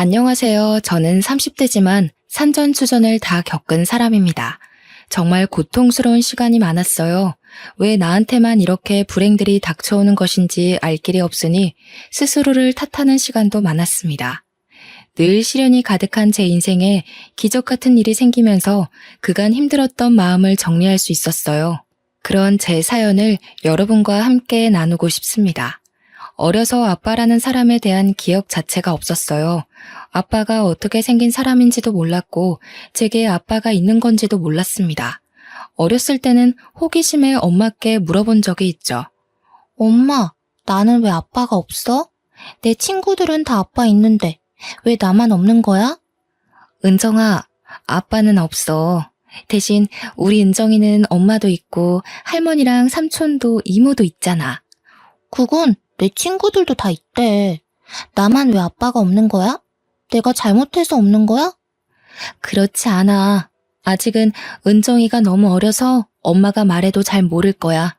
안녕하세요. 저는 30대지만 산전수전을 다 겪은 사람입니다. 정말 고통스러운 시간이 많았어요. 왜 나한테만 이렇게 불행들이 닥쳐오는 것인지 알 길이 없으니 스스로를 탓하는 시간도 많았습니다. 늘 시련이 가득한 제 인생에 기적 같은 일이 생기면서 그간 힘들었던 마음을 정리할 수 있었어요. 그런 제 사연을 여러분과 함께 나누고 싶습니다. 어려서 아빠라는 사람에 대한 기억 자체가 없었어요. 아빠가 어떻게 생긴 사람인지도 몰랐고 제게 아빠가 있는 건지도 몰랐습니다. 어렸을 때는 호기심에 엄마께 물어본 적이 있죠. 엄마, 나는 왜 아빠가 없어? 내 친구들은 다 아빠 있는데 왜 나만 없는 거야? 은정아, 아빠는 없어. 대신 우리 은정이는 엄마도 있고 할머니랑 삼촌도 이모도 있잖아. 그건 내 친구들도 다 있대. 나만 왜 아빠가 없는 거야? 내가 잘못해서 없는 거야? 그렇지 않아. 아직은 은정이가 너무 어려서 엄마가 말해도 잘 모를 거야.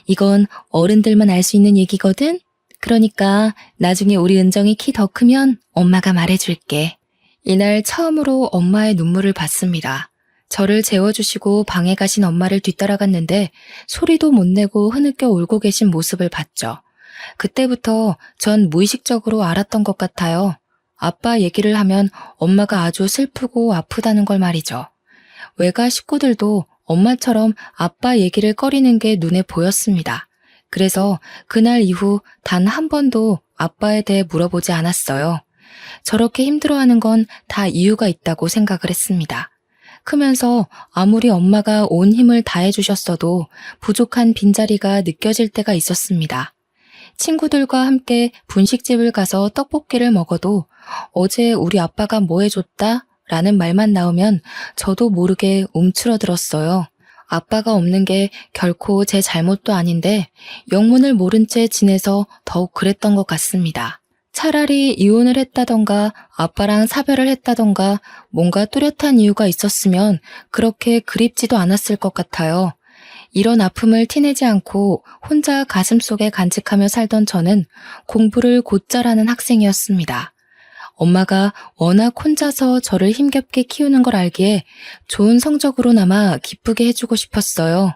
이건 어른들만 알 수 있는 얘기거든? 그러니까 나중에 우리 은정이 키 더 크면 엄마가 말해줄게. 이날 처음으로 엄마의 눈물을 봤습니다. 저를 재워주시고 방에 가신 엄마를 뒤따라갔는데 소리도 못 내고 흐느껴 울고 계신 모습을 봤죠. 그때부터 전 무의식적으로 알았던 것 같아요. 아빠 얘기를 하면 엄마가 아주 슬프고 아프다는 걸 말이죠. 외가 식구들도 엄마처럼 아빠 얘기를 꺼리는 게 눈에 보였습니다. 그래서 그날 이후 단 한 번도 아빠에 대해 물어보지 않았어요. 저렇게 힘들어하는 건 다 이유가 있다고 생각을 했습니다. 크면서 아무리 엄마가 온 힘을 다해주셨어도 부족한 빈자리가 느껴질 때가 있었습니다. 친구들과 함께 분식집을 가서 떡볶이를 먹어도 어제 우리 아빠가 뭐 해줬다? 라는 말만 나오면 저도 모르게 움츠러들었어요. 아빠가 없는 게 결코 제 잘못도 아닌데 영문을 모른 채 지내서 더욱 그랬던 것 같습니다. 차라리 이혼을 했다던가 아빠랑 사별을 했다던가 뭔가 뚜렷한 이유가 있었으면 그렇게 그립지도 않았을 것 같아요. 이런 아픔을 티내지 않고 혼자 가슴속에 간직하며 살던 저는 공부를 곧잘 하는 학생이었습니다. 엄마가 워낙 혼자서 저를 힘겹게 키우는 걸 알기에 좋은 성적으로나마 기쁘게 해주고 싶었어요.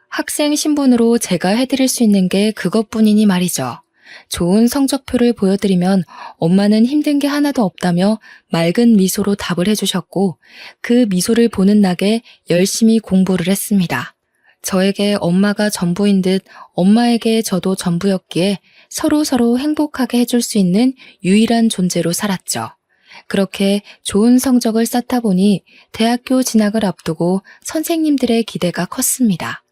학생 신분으로 제가 해드릴 수 있는 게 그것뿐이니 말이죠. 좋은 성적표를 보여드리면 엄마는 힘든 게 하나도 없다며 맑은 미소로 답을 해주셨고 그 미소를 보는 낙에 열심히 공부를 했습니다. 저에게 엄마가 전부인 듯 엄마에게 저도 전부였기에 서로 행복하게 해줄 수 있는 유일한 존재로 살았죠. 그렇게 좋은 성적을 쌓다 보니 대학교 진학을 앞두고 선생님들의 기대가 컸습니다.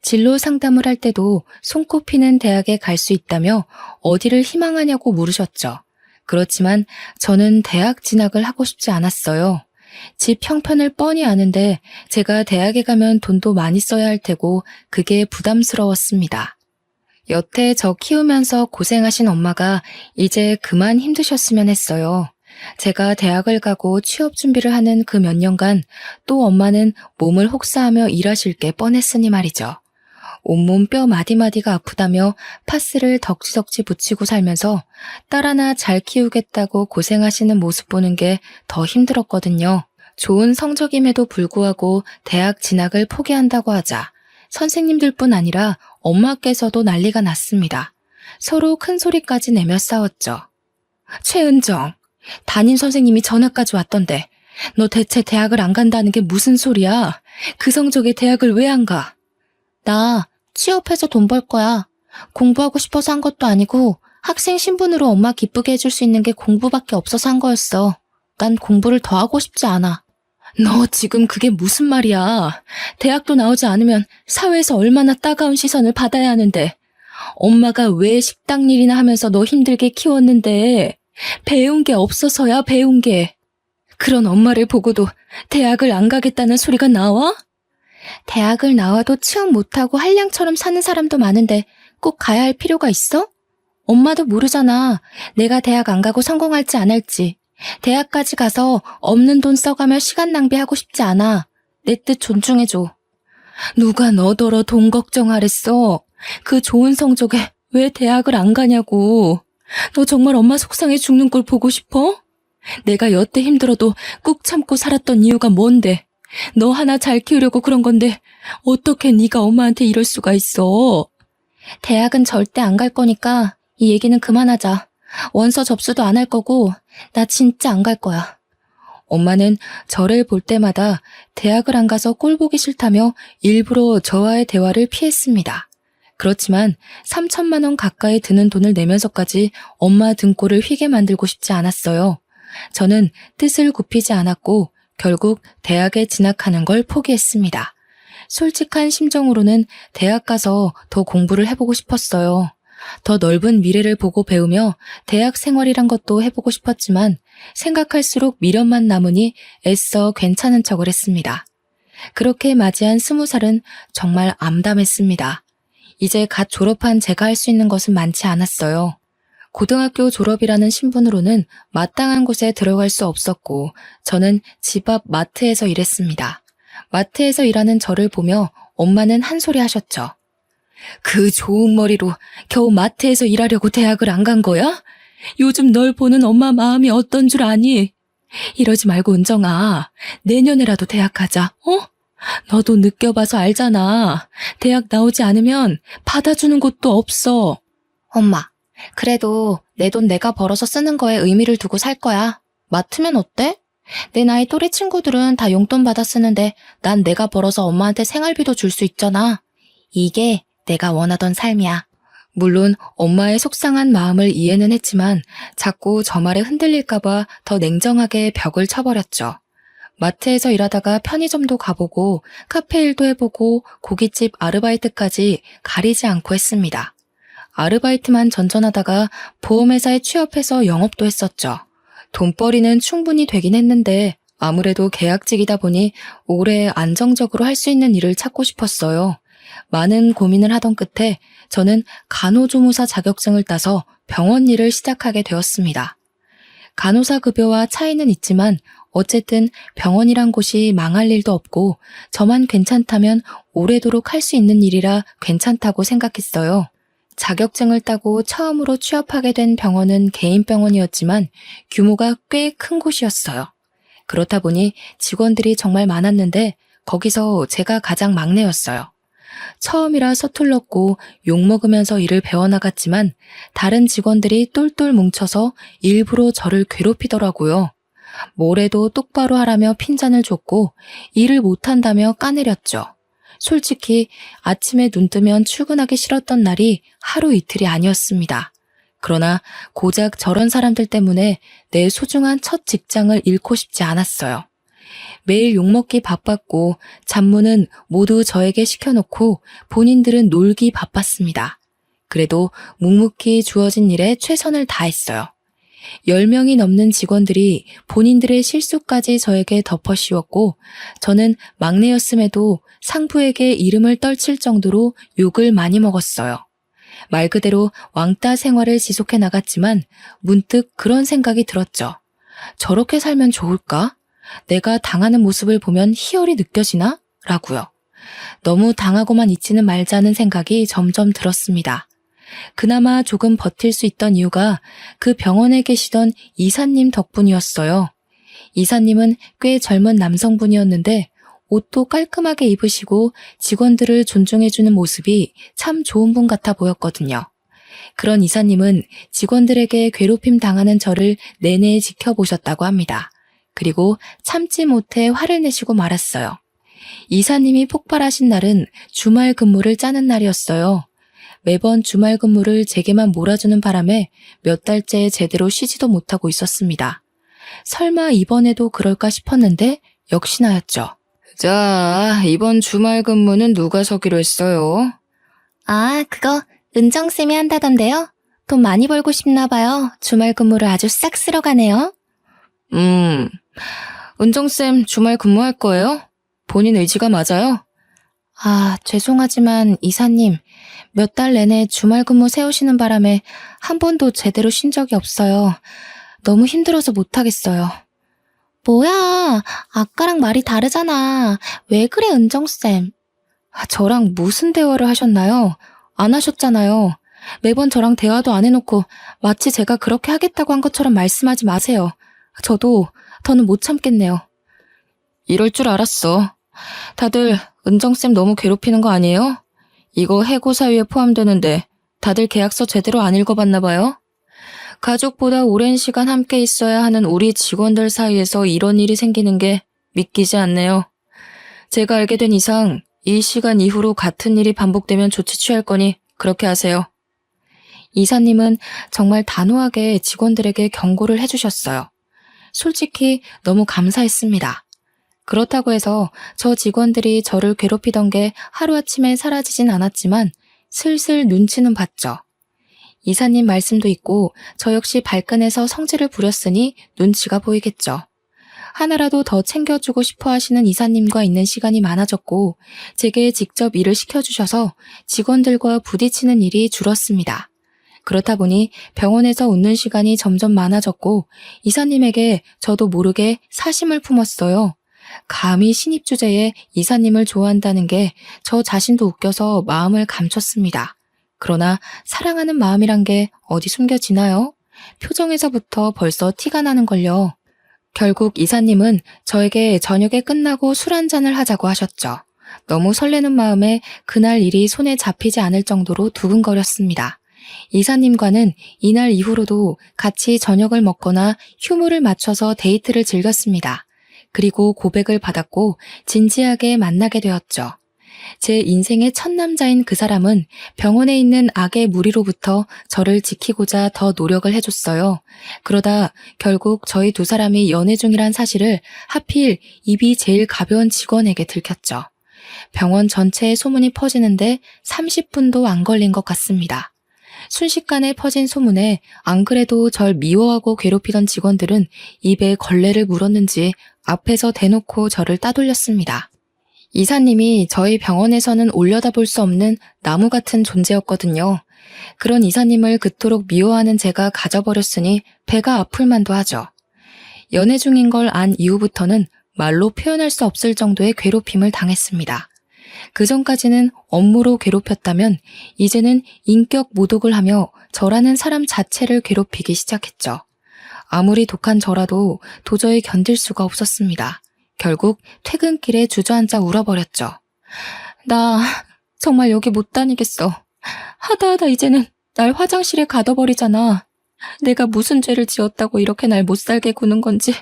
진로 상담을 할 때도 손꼽히는 대학에 갈 수 있다며 어디를 희망하냐고 물으셨죠. 그렇지만 저는 대학 진학을 하고 싶지 않았어요. 집 형편을 뻔히 아는데 제가 대학에 가면 돈도 많이 써야 할 테고 그게 부담스러웠습니다. 여태 저 키우면서 고생하신 엄마가 이제 그만 힘드셨으면 했어요. 제가 대학을 가고 취업 준비를 하는 그 몇 년간 또 엄마는 몸을 혹사하며 일하실 게 뻔했으니 말이죠. 온몸 뼈 마디마디가 아프다며 파스를 덕지덕지 붙이고 살면서 딸 하나 잘 키우겠다고 고생하시는 모습 보는 게 더 힘들었거든요. 좋은 성적임에도 불구하고 대학 진학을 포기한다고 하자 선생님들뿐 아니라 엄마께서도 난리가 났습니다. 서로 큰 소리까지 내며 싸웠죠. 최은정, 담임 선생님이 전화까지 왔던데 너 대체 대학을 안 간다는 게 무슨 소리야? 그 성적에 대학을 왜 안 가? 나 취업해서 돈 벌 거야. 공부하고 싶어서 한 것도 아니고 학생 신분으로 엄마 기쁘게 해줄 수 있는 게 공부밖에 없어서 한 거였어. 난 공부를 더 하고 싶지 않아. 너 지금 그게 무슨 말이야? 대학도 나오지 않으면 사회에서 얼마나 따가운 시선을 받아야 하는데 엄마가 왜 식당 일이나 하면서 너 힘들게 키웠는데 배운 게 없어서야 배운 게. 그런 엄마를 보고도 대학을 안 가겠다는 소리가 나와? 대학을 나와도 취업 못하고 한량처럼 사는 사람도 많은데 꼭 가야 할 필요가 있어? 엄마도 모르잖아. 내가 대학 안 가고 성공할지 안 할지. 대학까지 가서 없는 돈 써가며 시간 낭비하고 싶지 않아. 내 뜻 존중해줘. 누가 너더러 돈 걱정하랬어? 그 좋은 성적에 왜 대학을 안 가냐고. 너 정말 엄마 속상해 죽는 걸 보고 싶어? 내가 여태 힘들어도 꾹 참고 살았던 이유가 뭔데? 너 하나 잘 키우려고 그런 건데 어떻게 네가 엄마한테 이럴 수가 있어? 대학은 절대 안 갈 거니까 이 얘기는 그만하자. 원서 접수도 안 할 거고 나 진짜 안 갈 거야. 엄마는 저를 볼 때마다 대학을 안 가서 꼴 보기 싫다며 일부러 저와의 대화를 피했습니다. 그렇지만 3천만 원 가까이 드는 돈을 내면서까지 엄마 등골을 휘게 만들고 싶지 않았어요. 저는 뜻을 굽히지 않았고 결국 대학에 진학하는 걸 포기했습니다. 솔직한 심정으로는 대학 가서 더 공부를 해보고 싶었어요. 더 넓은 미래를 보고 배우며 대학 생활이란 것도 해보고 싶었지만 생각할수록 미련만 남으니 애써 괜찮은 척을 했습니다. 그렇게 맞이한 20살은 정말 암담했습니다. 이제 갓 졸업한 제가 할 수 있는 것은 많지 않았어요. 고등학교 졸업이라는 신분으로는 마땅한 곳에 들어갈 수 없었고 저는 집 앞 마트에서 일했습니다. 마트에서 일하는 저를 보며 엄마는 한 소리 하셨죠. 그 좋은 머리로 겨우 마트에서 일하려고 대학을 안 간 거야? 요즘 널 보는 엄마 마음이 어떤 줄 아니? 이러지 말고 은정아, 내년에라도 대학 가자, 어? 너도 느껴봐서 알잖아. 대학 나오지 않으면 받아주는 곳도 없어. 엄마, 그래도 내 돈 내가 벌어서 쓰는 거에 의미를 두고 살 거야. 마트면 어때? 내 나이 또래 친구들은 다 용돈 받아 쓰는데 난 내가 벌어서 엄마한테 생활비도 줄 수 있잖아. 이게 내가 원하던 삶이야. 물론 엄마의 속상한 마음을 이해는 했지만 자꾸 저 말에 흔들릴까봐 더 냉정하게 벽을 쳐버렸죠. 마트에서 일하다가 편의점도 가보고 카페 일도 해보고 고깃집 아르바이트까지 가리지 않고 했습니다. 아르바이트만 전전하다가 보험회사에 취업해서 영업도 했었죠. 돈벌이는 충분히 되긴 했는데 아무래도 계약직이다 보니 오래 안정적으로 할 수 있는 일을 찾고 싶었어요. 많은 고민을 하던 끝에 저는 간호조무사 자격증을 따서 병원 일을 시작하게 되었습니다. 간호사 급여와 차이는 있지만 어쨌든 병원이란 곳이 망할 일도 없고 저만 괜찮다면 오래도록 할 수 있는 일이라 괜찮다고 생각했어요. 자격증을 따고 처음으로 취업하게 된 병원은 개인 병원이었지만 규모가 꽤 큰 곳이었어요. 그렇다 보니 직원들이 정말 많았는데 거기서 제가 가장 막내였어요. 처음이라 서툴렀고 욕먹으면서 일을 배워나갔지만 다른 직원들이 똘똘 뭉쳐서 일부러 저를 괴롭히더라고요. 뭐래도 똑바로 하라며 핀잔을 줬고 일을 못한다며 까내렸죠. 솔직히 아침에 눈 뜨면 출근하기 싫었던 날이 하루 이틀이 아니었습니다. 그러나 고작 저런 사람들 때문에 내 소중한 첫 직장을 잃고 싶지 않았어요. 매일 욕먹기 바빴고 잡무는 모두 저에게 시켜놓고 본인들은 놀기 바빴습니다. 그래도 묵묵히 주어진 일에 최선을 다했어요. 10명이 넘는 직원들이 본인들의 실수까지 저에게 덮어씌웠고 저는 막내였음에도 상부에게 이름을 떨칠 정도로 욕을 많이 먹었어요. 말 그대로 왕따 생활을 지속해 나갔지만 문득 그런 생각이 들었죠. 저렇게 살면 좋을까? 내가 당하는 모습을 보면 희열이 느껴지나? 라고요. 너무 당하고만 있지는 말자는 생각이 점점 들었습니다. 그나마 조금 버틸 수 있던 이유가 그 병원에 계시던 이사님 덕분이었어요. 이사님은 꽤 젊은 남성분이었는데 옷도 깔끔하게 입으시고 직원들을 존중해주는 모습이 참 좋은 분 같아 보였거든요. 그런 이사님은 직원들에게 괴롭힘 당하는 저를 내내 지켜보셨다고 합니다. 그리고 참지 못해 화를 내시고 말았어요. 이사님이 폭발하신 날은 주말 근무를 짜는 날이었어요. 매번 주말 근무를 제게만 몰아주는 바람에 몇 달째 제대로 쉬지도 못하고 있었습니다. 설마 이번에도 그럴까 싶었는데 역시나였죠. 자, 이번 주말 근무는 누가 서기로 했어요? 아, 그거 은정쌤이 한다던데요? 돈 많이 벌고 싶나 봐요. 주말 근무를 아주 싹 쓸어 가네요. 은정쌤 주말 근무할 거예요? 본인 의지가 맞아요? 아, 죄송하지만 이사님, 몇 달 내내 주말 근무 세우시는 바람에 한 번도 제대로 쉰 적이 없어요. 너무 힘들어서 못하겠어요. 뭐야, 아까랑 말이 다르잖아. 왜 그래, 은정쌤? 저랑 무슨 대화를 하셨나요? 안 하셨잖아요. 매번 저랑 대화도 안 해놓고 마치 제가 그렇게 하겠다고 한 것처럼 말씀하지 마세요. 저도 더는 못 참겠네요. 이럴 줄 알았어. 다들 은정쌤 너무 괴롭히는 거 아니에요? 이거 해고 사유에 포함되는데 다들 계약서 제대로 안 읽어봤나 봐요? 가족보다 오랜 시간 함께 있어야 하는 우리 직원들 사이에서 이런 일이 생기는 게 믿기지 않네요. 제가 알게 된 이상 이 시간 이후로 같은 일이 반복되면 조치 취할 거니 그렇게 하세요. 이사님은 정말 단호하게 직원들에게 경고를 해주셨어요. 솔직히 너무 감사했습니다. 그렇다고 해서 저 직원들이 저를 괴롭히던 게 하루아침에 사라지진 않았지만 슬슬 눈치는 봤죠. 이사님 말씀도 있고 저 역시 발끈해서 성질을 부렸으니 눈치가 보이겠죠. 하나라도 더 챙겨주고 싶어 하시는 이사님과 있는 시간이 많아졌고 제게 직접 일을 시켜주셔서 직원들과 부딪히는 일이 줄었습니다. 그렇다 보니 병원에서 웃는 시간이 점점 많아졌고 이사님에게 저도 모르게 사심을 품었어요. 감히 신입 주제에 이사님을 좋아한다는 게 저 자신도 웃겨서 마음을 감췄습니다. 그러나 사랑하는 마음이란 게 어디 숨겨지나요? 표정에서부터 벌써 티가 나는걸요. 결국 이사님은 저에게 저녁에 끝나고 술 한잔을 하자고 하셨죠. 너무 설레는 마음에 그날 일이 손에 잡히지 않을 정도로 두근거렸습니다. 이사님과는 이날 이후로도 같이 저녁을 먹거나 휴무를 맞춰서 데이트를 즐겼습니다. 그리고 고백을 받았고 진지하게 만나게 되었죠. 제 인생의 첫 남자인 그 사람은 병원에 있는 악의 무리로부터 저를 지키고자 더 노력을 해줬어요. 그러다 결국 저희 두 사람이 연애 중이란 사실을 하필 입이 제일 가벼운 직원에게 들켰죠. 병원 전체에 소문이 퍼지는데 30분도 안 걸린 것 같습니다. 순식간에 퍼진 소문에 안 그래도 절 미워하고 괴롭히던 직원들은 입에 걸레를 물었는지 앞에서 대놓고 저를 따돌렸습니다. 이사님이 저희 병원에서는 올려다볼 수 없는 나무 같은 존재였거든요. 그런 이사님을 그토록 미워하는 제가 가져버렸으니 배가 아플 만도 하죠. 연애 중인 걸 안 이후부터는 말로 표현할 수 없을 정도의 괴롭힘을 당했습니다. 그 전까지는 업무로 괴롭혔다면 이제는 인격 모독을 하며 저라는 사람 자체를 괴롭히기 시작했죠. 아무리 독한 저라도 도저히 견딜 수가 없었습니다. 결국 퇴근길에 주저앉아 울어버렸죠. 나 정말 여기 못 다니겠어. 하다 이제는 날 화장실에 가둬버리잖아. 내가 무슨 죄를 지었다고 이렇게 날 못 살게 구는 건지.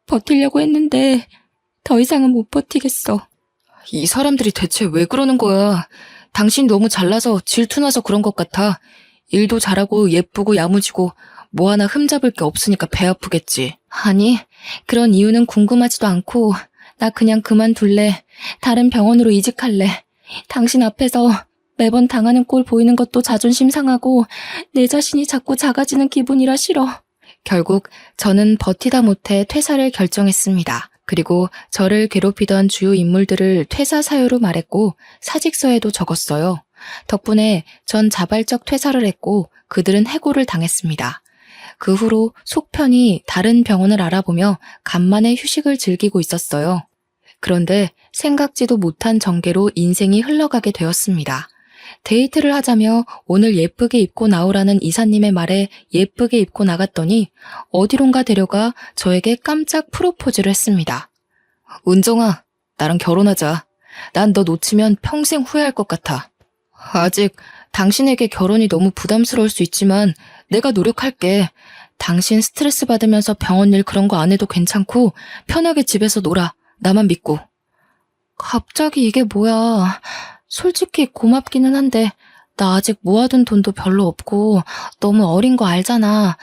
버티려고 했는데 더 이상은 못 버티겠어. 이 사람들이 대체 왜 그러는 거야? 당신 너무 잘나서 질투나서 그런 것 같아. 일도 잘하고 예쁘고 야무지고 뭐 하나 흠잡을 게 없으니까 배 아프겠지. 아니, 그런 이유는 궁금하지도 않고 나 그냥 그만둘래. 다른 병원으로 이직할래. 당신 앞에서 매번 당하는 꼴 보이는 것도 자존심 상하고 내 자신이 자꾸 작아지는 기분이라 싫어. 결국 저는 버티다 못해 퇴사를 결정했습니다. 그리고 저를 괴롭히던 주요 인물들을 퇴사 사유로 말했고 사직서에도 적었어요. 덕분에 전 자발적 퇴사를 했고 그들은 해고를 당했습니다. 그 후로 속편히 다른 병원을 알아보며 간만에 휴식을 즐기고 있었어요. 그런데 생각지도 못한 전개로 인생이 흘러가게 되었습니다. 데이트를 하자며 오늘 예쁘게 입고 나오라는 이사님의 말에 예쁘게 입고 나갔더니 어디론가 데려가 저에게 깜짝 프로포즈를 했습니다. 은정아, 나랑 결혼하자. 난 너 놓치면 평생 후회할 것 같아. 아직 당신에게 결혼이 너무 부담스러울 수 있지만 내가 노력할게. 당신 스트레스 받으면서 병원 일 그런 거 안 해도 괜찮고 편하게 집에서 놀아. 나만 믿고. 갑자기 이게 뭐야. 솔직히 고맙기는 한데 나 아직 모아둔 돈도 별로 없고 너무 어린 거 알잖아.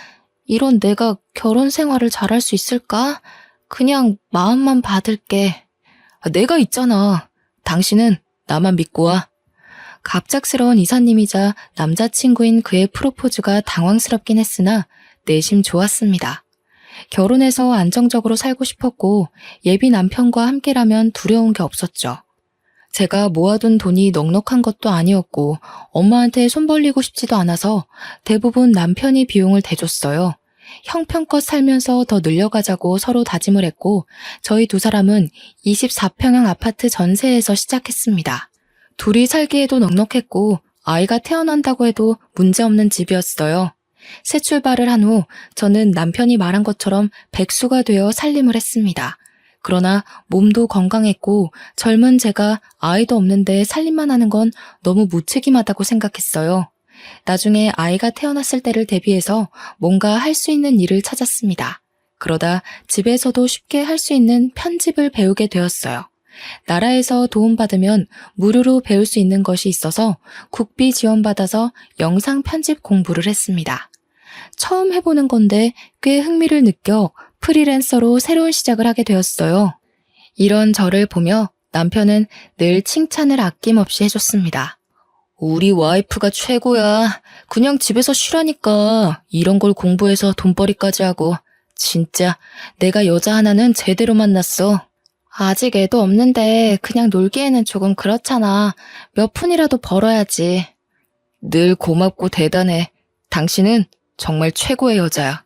이런 내가 결혼 생활을 잘할 수 있을까? 그냥 마음만 받을게. 내가 있잖아. 당신은 나만 믿고 와. 갑작스러운 이사님이자 남자친구인 그의 프로포즈가 당황스럽긴 했으나 내심 좋았습니다. 결혼해서 안정적으로 살고 싶었고 예비 남편과 함께라면 두려운 게 없었죠. 제가 모아둔 돈이 넉넉한 것도 아니었고 엄마한테 손 벌리고 싶지도 않아서 대부분 남편이 비용을 대줬어요. 형편껏 살면서 더 늘려가자고 서로 다짐을 했고 저희 두 사람은 24평형 아파트 전세에서 시작했습니다. 둘이 살기에도 넉넉했고 아이가 태어난다고 해도 문제없는 집이었어요. 새 출발을 한 후 저는 남편이 말한 것처럼 백수가 되어 살림을 했습니다. 그러나 몸도 건강했고 젊은 제가 아이도 없는데 살림만 하는 건 너무 무책임하다고 생각했어요. 나중에 아이가 태어났을 때를 대비해서 뭔가 할 수 있는 일을 찾았습니다. 그러다 집에서도 쉽게 할 수 있는 편집을 배우게 되었어요. 나라에서 도움받으면 무료로 배울 수 있는 것이 있어서 국비 지원받아서 영상 편집 공부를 했습니다. 처음 해보는 건데 꽤 흥미를 느껴 프리랜서로 새로운 시작을 하게 되었어요. 이런 저를 보며 남편은 늘 칭찬을 아낌없이 해줬습니다. 우리 와이프가 최고야. 그냥 집에서 쉬라니까. 이런 걸 공부해서 돈벌이까지 하고. 진짜 내가 여자 하나는 제대로 만났어. 아직 애도 없는데 그냥 놀기에는 조금 그렇잖아. 몇 푼이라도 벌어야지. 늘 고맙고 대단해. 당신은 정말 최고의 여자야.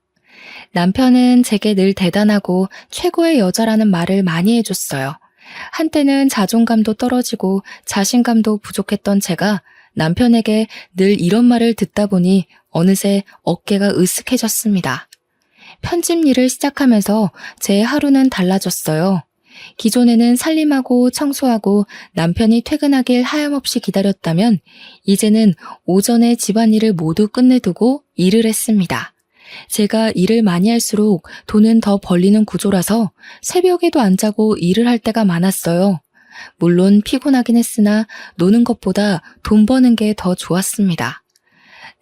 남편은 제게 늘 대단하고 최고의 여자라는 말을 많이 해줬어요. 한때는 자존감도 떨어지고 자신감도 부족했던 제가 남편에게 늘 이런 말을 듣다 보니 어느새 어깨가 으쓱해졌습니다. 편집 일을 시작하면서 제 하루는 달라졌어요. 기존에는 살림하고 청소하고 남편이 퇴근하길 하염없이 기다렸다면 이제는 오전에 집안일을 모두 끝내두고 일을 했습니다. 제가 일을 많이 할수록 돈은 더 벌리는 구조라서 새벽에도 안 자고 일을 할 때가 많았어요. 물론 피곤하긴 했으나 노는 것보다 돈 버는 게 더 좋았습니다.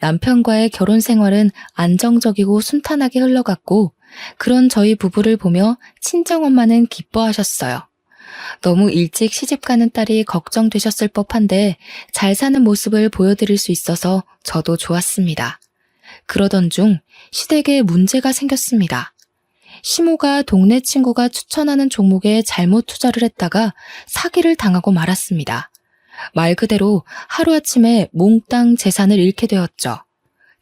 남편과의 결혼 생활은 안정적이고 순탄하게 흘러갔고 그런 저희 부부를 보며 친정엄마는 기뻐하셨어요. 너무 일찍 시집가는 딸이 걱정되셨을 법한데 잘 사는 모습을 보여드릴 수 있어서 저도 좋았습니다. 그러던 중 시댁에 문제가 생겼습니다. 시모가 동네 친구가 추천하는 종목에 잘못 투자를 했다가 사기를 당하고 말았습니다. 말 그대로 하루아침에 몽땅 재산을 잃게 되었죠.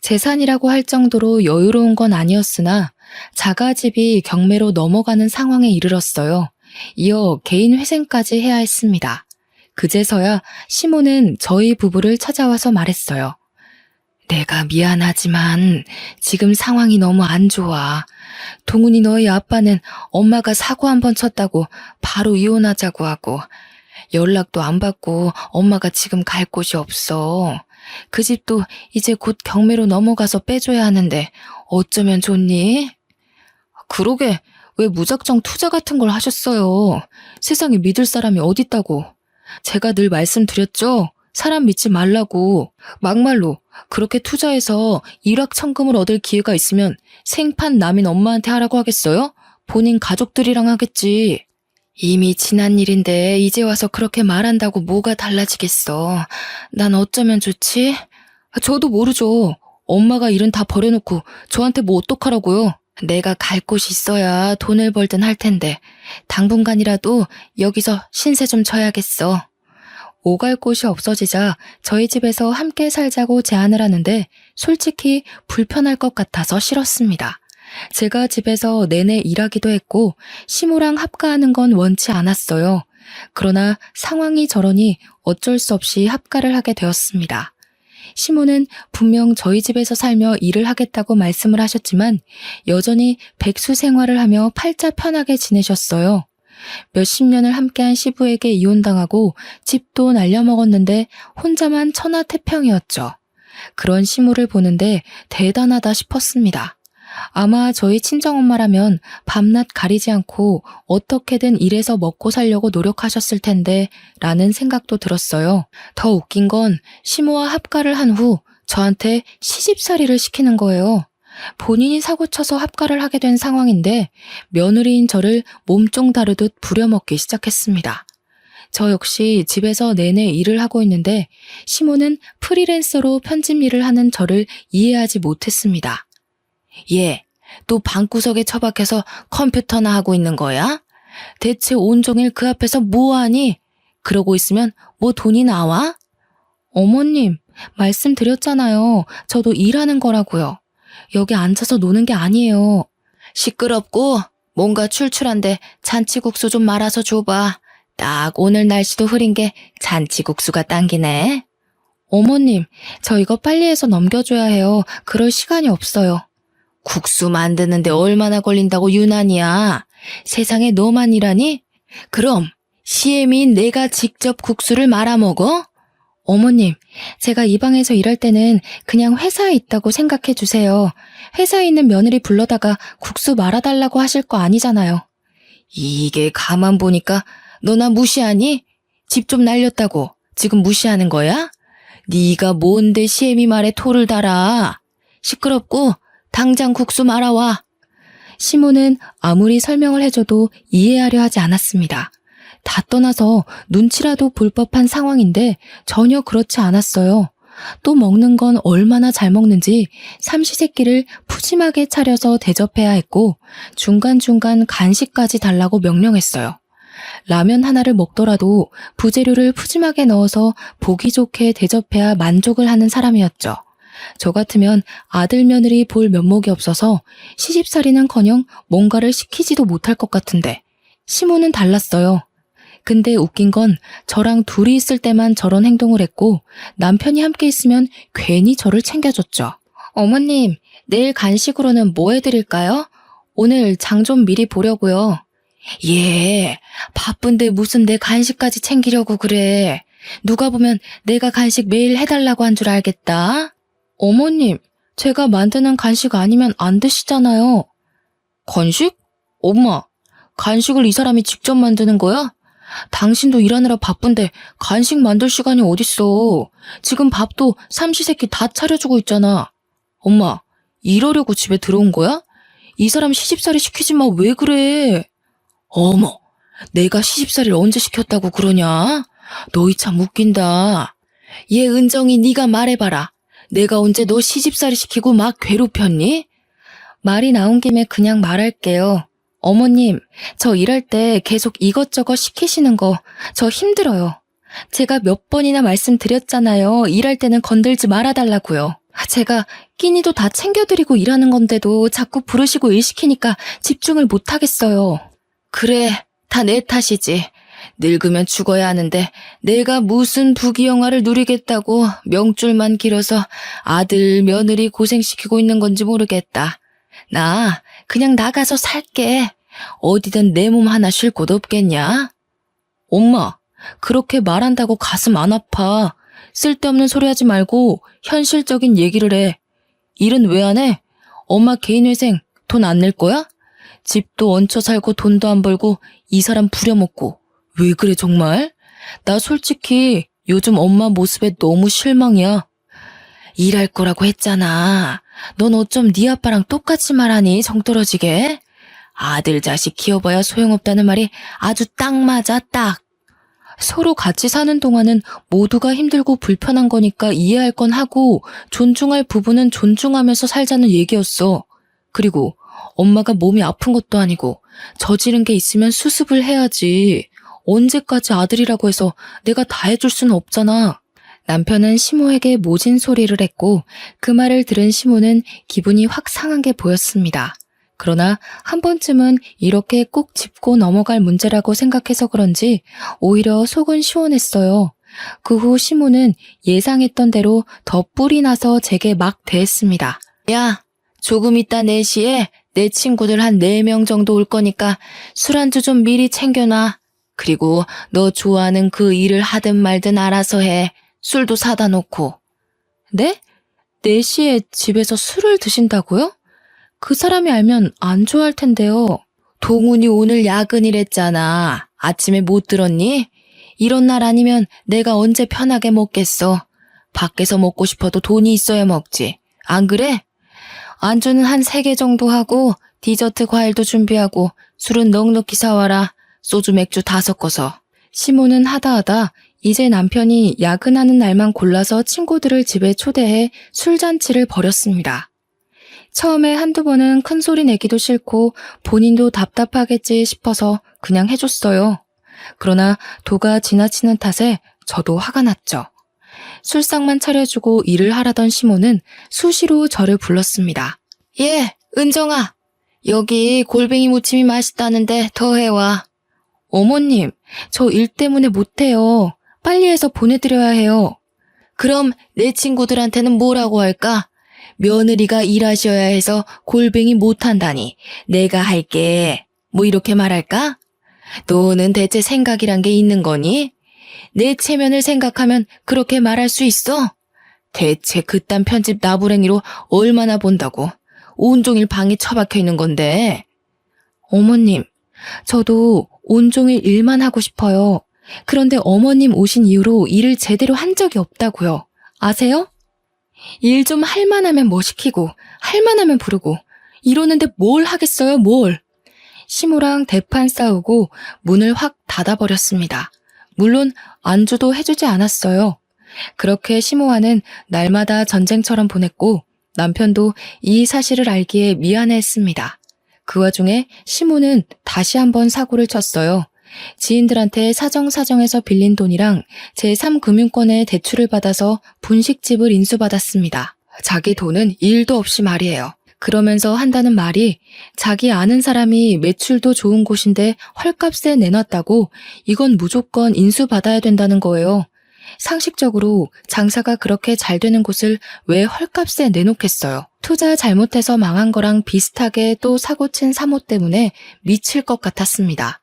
재산이라고 할 정도로 여유로운 건 아니었으나 자가집이 경매로 넘어가는 상황에 이르렀어요. 이어 개인 회생까지 해야 했습니다. 그제서야 시모는 저희 부부를 찾아와서 말했어요. 내가 미안하지만 지금 상황이 너무 안 좋아. 동훈이 너희 아빠는 엄마가 사고 한 번 쳤다고 바로 이혼하자고 하고 연락도 안 받고 엄마가 지금 갈 곳이 없어. 그 집도 이제 곧 경매로 넘어가서 빼줘야 하는데 어쩌면 좋니? 그러게 왜 무작정 투자 같은 걸 하셨어요. 세상에 믿을 사람이 어딨다고. 제가 늘 말씀드렸죠. 사람 믿지 말라고. 막말로 그렇게 투자해서 일확천금을 얻을 기회가 있으면 생판 남인 엄마한테 하라고 하겠어요? 본인 가족들이랑 하겠지. 이미 지난 일인데 이제 와서 그렇게 말한다고 뭐가 달라지겠어. 난 어쩌면 좋지? 저도 모르죠. 엄마가 일은 다 버려놓고 저한테 뭐 어떡하라고요. 내가 갈 곳이 있어야 돈을 벌든 할 텐데 당분간이라도 여기서 신세 좀 져야겠어. 오갈 곳이 없어지자 저희 집에서 함께 살자고 제안을 하는데 솔직히 불편할 것 같아서 싫었습니다. 제가 집에서 내내 일하기도 했고 시모랑 합가하는 건 원치 않았어요. 그러나 상황이 저러니 어쩔 수 없이 합가를 하게 되었습니다. 시모는 분명 저희 집에서 살며 일을 하겠다고 말씀을 하셨지만 여전히 백수 생활을 하며 팔자 편하게 지내셨어요. 몇십 년을 함께한 시부에게 이혼당하고 집도 날려먹었는데 혼자만 천하태평이었죠. 그런 시모를 보는데 대단하다 싶었습니다. 아마 저희 친정엄마라면 밤낮 가리지 않고 어떻게든 일해서 먹고 살려고 노력하셨을 텐데 라는 생각도 들었어요. 더 웃긴 건 시모와 합가를 한 후 저한테 시집살이를 시키는 거예요. 본인이 사고쳐서 합가를 하게 된 상황인데 며느리인 저를 몸종 다루듯 부려먹기 시작했습니다. 저 역시 집에서 내내 일을 하고 있는데 시모는 프리랜서로 편집 일을 하는 저를 이해하지 못했습니다. 얘, 또 방구석에 처박혀서 컴퓨터나 하고 있는 거야? 대체 온종일 그 앞에서 뭐하니? 그러고 있으면 뭐 돈이 나와? 어머님, 말씀드렸잖아요. 저도 일하는 거라고요. 여기 앉아서 노는 게 아니에요. 시끄럽고 뭔가 출출한데 잔치국수 좀 말아서 줘봐. 딱 오늘 날씨도 흐린 게 잔치국수가 당기네. 어머님, 저 이거 빨리 해서 넘겨줘야 해요. 그럴 시간이 없어요. 국수 만드는데 얼마나 걸린다고 유난이야. 세상에 너만 일하니? 그럼 시애미인 내가 직접 국수를 말아 먹어? 어머님, 제가 이 방에서 일할 때는 그냥 회사에 있다고 생각해 주세요. 회사에 있는 며느리 불러다가 국수 말아달라고 하실 거 아니잖아요. 이게 가만 보니까 너 나 무시하니? 집 좀 날렸다고 지금 무시하는 거야? 네가 뭔데 시애미 말에 토를 달아. 시끄럽고 당장 국수 말아와. 시모는 아무리 설명을 해줘도 이해하려 하지 않았습니다. 다 떠나서 눈치라도 볼 법한 상황인데 전혀 그렇지 않았어요. 또 먹는 건 얼마나 잘 먹는지 삼시세끼를 푸짐하게 차려서 대접해야 했고 중간중간 간식까지 달라고 명령했어요. 라면 하나를 먹더라도 부재료를 푸짐하게 넣어서 보기 좋게 대접해야 만족을 하는 사람이었죠. 저 같으면 아들 며느리 볼 면목이 없어서 시집살이는커녕 뭔가를 시키지도 못할 것 같은데 시모는 달랐어요. 근데 웃긴 건 저랑 둘이 있을 때만 저런 행동을 했고 남편이 함께 있으면 괜히 저를 챙겨줬죠. 어머님, 내일 간식으로는 뭐 해드릴까요? 오늘 장 좀 미리 보려고요. 예, 바쁜데 무슨 내 간식까지 챙기려고 그래. 누가 보면 내가 간식 매일 해달라고 한 줄 알겠다. 어머님, 제가 만드는 간식 아니면 안 드시잖아요. 간식? 엄마, 간식을 이 사람이 직접 만드는 거야? 당신도 일하느라 바쁜데 간식 만들 시간이 어딨어. 지금 밥도 삼시세끼 다 차려주고 있잖아. 엄마, 이러려고 집에 들어온 거야? 이 사람 시집살이 시키지 마, 왜 그래? 어머, 내가 시집살이를 언제 시켰다고 그러냐? 너희 참 웃긴다. 얘 은정이 네가 말해봐라. 내가 언제 너 시집살이 시키고 막 괴롭혔니? 말이 나온 김에 그냥 말할게요. 어머님, 저 일할 때 계속 이것저것 시키시는 거 저 힘들어요. 제가 몇 번이나 말씀드렸잖아요. 일할 때는 건들지 말아달라고요. 제가 끼니도 다 챙겨드리고 일하는 건데도 자꾸 부르시고 일 시키니까 집중을 못하겠어요. 그래, 다 내 탓이지. 늙으면 죽어야 하는데 내가 무슨 부귀영화를 누리겠다고 명줄만 길어서 아들, 며느리 고생시키고 있는 건지 모르겠다. 나 그냥 나가서 살게. 어디든 내 몸 하나 쉴 곳 없겠냐? 엄마, 그렇게 말한다고 가슴 안 아파. 쓸데없는 소리 하지 말고 현실적인 얘기를 해. 일은 왜 안 해? 엄마 개인회생 돈 안 낼 거야? 집도 얹혀 살고 돈도 안 벌고 이 사람 부려먹고. 왜 그래 정말? 나 솔직히 요즘 엄마 모습에 너무 실망이야. 일할 거라고 했잖아. 넌 어쩜 네 아빠랑 똑같이 말하니 정떨어지게? 아들 자식 키워봐야 소용없다는 말이 아주 딱 맞아 딱. 서로 같이 사는 동안은 모두가 힘들고 불편한 거니까 이해할 건 하고 존중할 부분은 존중하면서 살자는 얘기였어. 그리고 엄마가 몸이 아픈 것도 아니고 저지른 게 있으면 수습을 해야지. 언제까지 아들이라고 해서 내가 다 해줄 수는 없잖아. 남편은 시모에게 모진 소리를 했고 그 말을 들은 시모는 기분이 확 상한 게 보였습니다. 그러나 한 번쯤은 이렇게 꼭 짚고 넘어갈 문제라고 생각해서 그런지 오히려 속은 시원했어요. 그 후 시모는 예상했던 대로 더 뿔이 나서 제게 막 대했습니다. 야, 조금 이따 4시에 내 친구들 한 4명 정도 올 거니까 술안주 좀 미리 챙겨놔. 그리고 너 좋아하는 그 일을 하든 말든 알아서 해. 술도 사다 놓고. 네? 4시에 집에서 술을 드신다고요? 그 사람이 알면 안 좋아할 텐데요. 동훈이 오늘 야근이랬잖아. 아침에 못 들었니? 이런 날 아니면 내가 언제 편하게 먹겠어. 밖에서 먹고 싶어도 돈이 있어야 먹지. 안 그래? 안주는 한 3개 정도 하고 디저트 과일도 준비하고 술은 넉넉히 사와라. 소주 맥주 다 섞어서. 시모는 하다하다 이제 남편이 야근하는 날만 골라서 친구들을 집에 초대해 술잔치를 벌였습니다. 처음에 한두 번은 큰 소리 내기도 싫고 본인도 답답하겠지 싶어서 그냥 해줬어요. 그러나 도가 지나치는 탓에 저도 화가 났죠. 술상만 차려주고 일을 하라던 시모는 수시로 저를 불렀습니다. 예, 은정아. 여기 골뱅이 무침이 맛있다는데 더 해와. 어머님, 저 일 때문에 못해요. 빨리 해서 보내드려야 해요. 그럼 내 친구들한테는 뭐라고 할까? 며느리가 일하셔야 해서 골뱅이 못한다니 내가 할게. 뭐 이렇게 말할까? 너는 대체 생각이란 게 있는 거니? 내 체면을 생각하면 그렇게 말할 수 있어? 대체 그딴 편집 나부랭이로 얼마나 본다고? 온종일 방에 처박혀 있는 건데. 어머님, 저도 온종일 일만 하고 싶어요. 그런데 어머님 오신 이후로 일을 제대로 한 적이 없다고요. 아세요? 일 좀 할 만하면 뭐 시키고, 할 만하면 부르고, 이러는데 뭘 하겠어요, 뭘. 시모랑 대판 싸우고 문을 확 닫아버렸습니다. 물론 안주도 해주지 않았어요. 그렇게 시모와는 날마다 전쟁처럼 보냈고 남편도 이 사실을 알기에 미안해했습니다. 그 와중에 시모는 다시 한번 사고를 쳤어요. 지인들한테 사정사정해서 빌린 돈이랑 제3금융권의 대출을 받아서 분식집을 인수받았습니다. 자기 돈은 일도 없이 말이에요. 그러면서 한다는 말이 자기 아는 사람이 매출도 좋은 곳인데 헐값에 내놨다고 이건 무조건 인수받아야 된다는 거예요. 상식적으로 장사가 그렇게 잘 되는 곳을 왜 헐값에 내놓겠어요. 투자 잘못해서 망한 거랑 비슷하게 또 사고친 사모 때문에 미칠 것 같았습니다.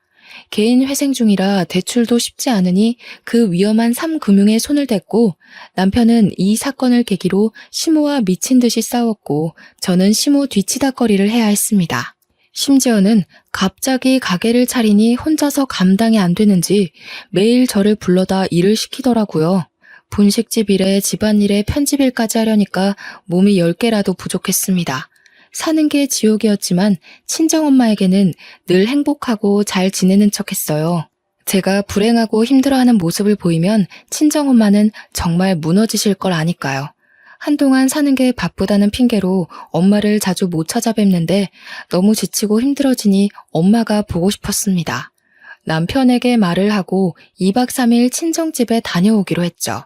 개인 회생 중이라 대출도 쉽지 않으니 그 위험한 삼금융에 손을 댔고 남편은 이 사건을 계기로 시모와 미친 듯이 싸웠고 저는 시모 뒤치다꺼리를 해야 했습니다. 심지어는 갑자기 가게를 차리니 혼자서 감당이 안 되는지 매일 저를 불러다 일을 시키더라고요. 분식집 일에 집안일에 편집일까지 하려니까 몸이 10개라도 부족했습니다. 사는 게 지옥이었지만 친정엄마에게는 늘 행복하고 잘 지내는 척했어요. 제가 불행하고 힘들어하는 모습을 보이면 친정엄마는 정말 무너지실 걸 아니까요. 한동안 사는 게 바쁘다는 핑계로 엄마를 자주 못 찾아뵙는데 너무 지치고 힘들어지니 엄마가 보고 싶었습니다. 남편에게 말을 하고 2박 3일 친정집에 다녀오기로 했죠.